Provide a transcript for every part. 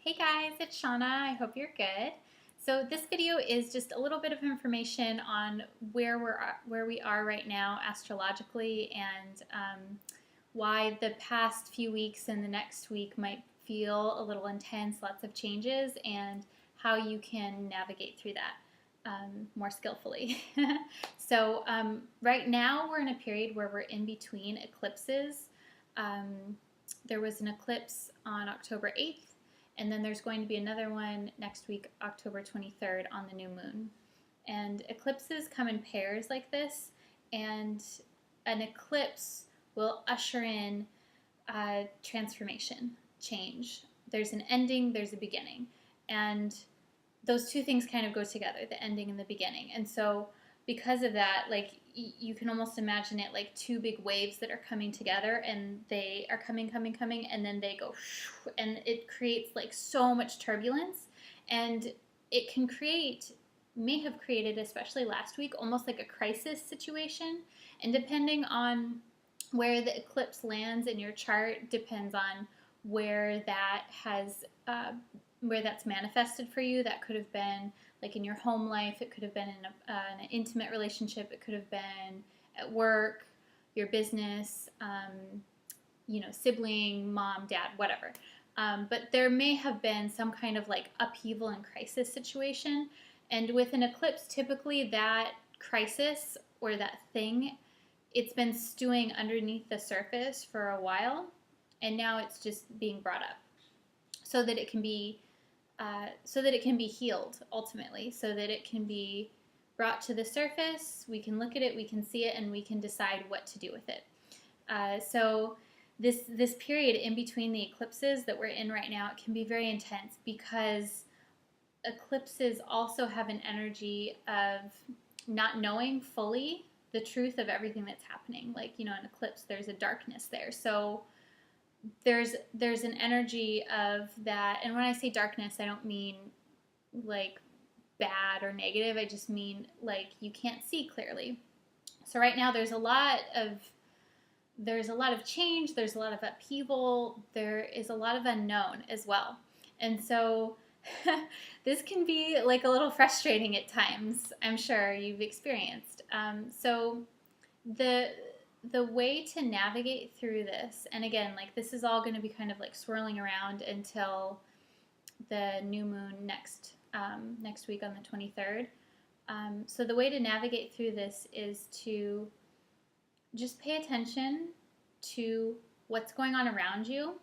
Hey guys, it's Shauna. I hope you're good. So this video is just a little bit of information on where we are right now astrologically, and why the past few weeks and the next week might feel a little intense, lots of changes, and how you can navigate through that more skillfully. Right now we're in a period where we're in between eclipses. There was an eclipse on October 8th, and then there's going to be another one next week, October 23rd, on the new moon. And eclipses come in pairs like this, and an eclipse will usher in transformation, change. There's an ending, there's a beginning. And those two things kind of go together, the ending and the beginning. And so because of that, like, you can almost imagine it like two big waves that are coming together, and they are coming, and then they go, and it creates like so much turbulence, and it can may have created, especially last week, almost like a crisis situation. And depending on where the eclipse lands in your chart depends on where that's manifested for you. That could have been like in your home life, it could have been in an intimate relationship, it could have been at work, your business, sibling, mom, dad, whatever. But there may have been some kind of like upheaval and crisis situation. And with an eclipse, typically that crisis or that thing, it's been stewing underneath the surface for a while, and now it's just being brought up so that it can be healed ultimately, so that it can be brought to the surface. We can look at it, we can see it, and we can decide what to do with it. So this period in between the eclipses that we're in right now, it can be very intense, because eclipses also have an energy of not knowing fully the truth of everything that's happening. Like, an eclipse, there's a darkness there. So there's an energy of that. And when I say darkness, I don't mean like bad or negative. I just mean like you can't see clearly. So right now there's a lot of change, there's a lot of upheaval, there is a lot of unknown as well. And so this can be like a little frustrating at times. I'm sure you've experienced. So the way to navigate through this, and again, like, this is all going to be kind of like swirling around until the new moon next week on the 23rd. So the way to navigate through this is to just pay attention to what's going on around you,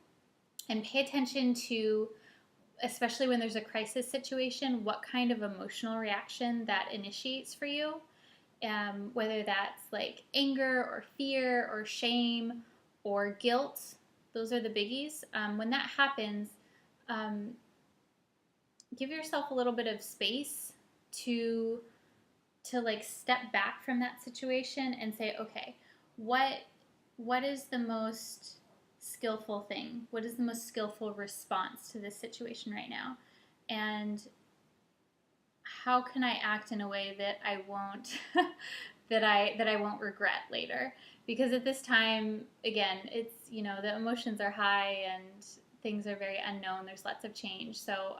and pay attention to, especially when there's a crisis situation, what kind of emotional reaction that initiates for you. Whether that's like anger or fear or shame or guilt. Those are the biggies. When that happens, give yourself a little bit of space to like step back from that situation and say, okay, what is the most skillful thing? What is the most skillful response to this situation right now? And how can I act in a way that I won't that I won't regret later? Because at this time, again, it's, the emotions are high and things are very unknown. There's lots of change. So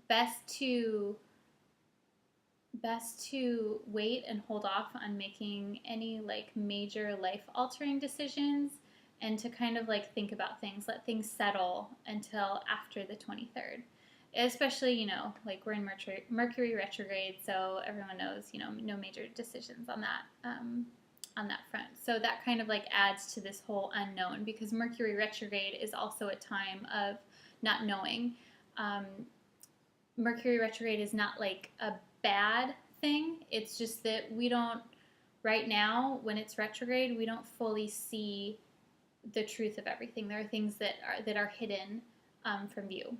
best to wait and hold off on making any like major life altering decisions, and to kind of like think about things, let things settle until after the 23rd. Especially, like, we're in Mercury retrograde, so everyone knows, no major decisions on that front. So that kind of like adds to this whole unknown, because Mercury retrograde is also a time of not knowing. Mercury retrograde is not like a bad thing. It's just that right now, when it's retrograde, we don't fully see the truth of everything. There are things that are hidden from view.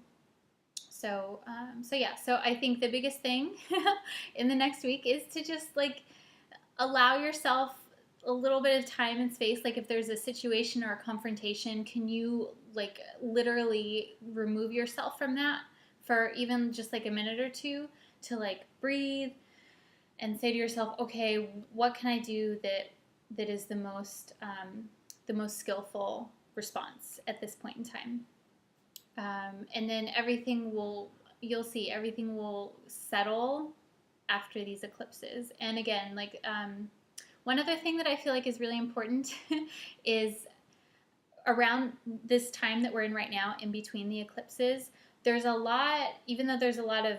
So I think the biggest thing in the next week is to just like allow yourself a little bit of time and space. Like, if there's a situation or a confrontation, can you like literally remove yourself from that for even just like a minute or two, to like breathe and say to yourself, okay, what can I do that is the most skillful response at this point in time? And then you'll see everything will settle after these eclipses. And again, like one other thing that I feel like is really important is around this time that we're in right now, in between the eclipses, there's a lot, even though there's a lot of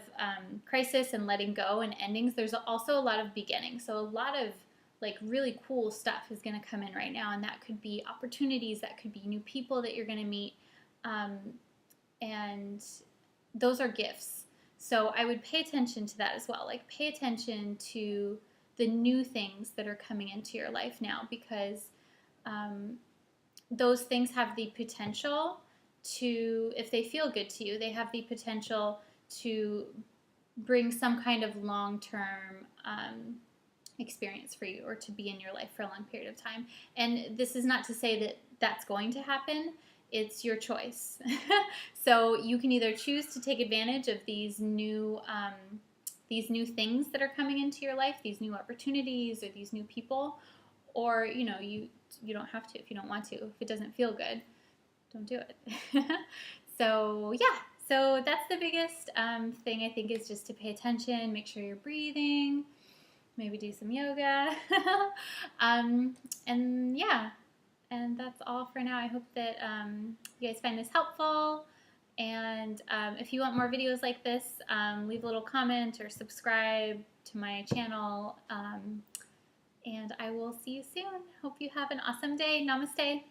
crisis and letting go and endings, there's also a lot of beginnings. So a lot of like really cool stuff is going to come in right now, and that could be opportunities, that could be new people that you're going to meet, and those are gifts. So I would pay attention to that as well. Like pay attention to the new things that are coming into your life now, because those things have the potential to, if they feel good to you, they have the potential to bring some kind of long-term experience for you, or to be in your life for a long period of time. And this is not to say that that's going to happen. It's your choice. So you can either choose to take advantage of these new things that are coming into your life, these new opportunities or these new people, or you don't have to if you don't want to. If it doesn't feel good, don't do it. So yeah, so that's the biggest thing, I think, is just to pay attention, make sure you're breathing, maybe do some yoga. And yeah, and that's all for now. I hope that you guys find this helpful. And if you want more videos like this, leave a little comment or subscribe to my channel. And I will see you soon. Hope you have an awesome day. Namaste.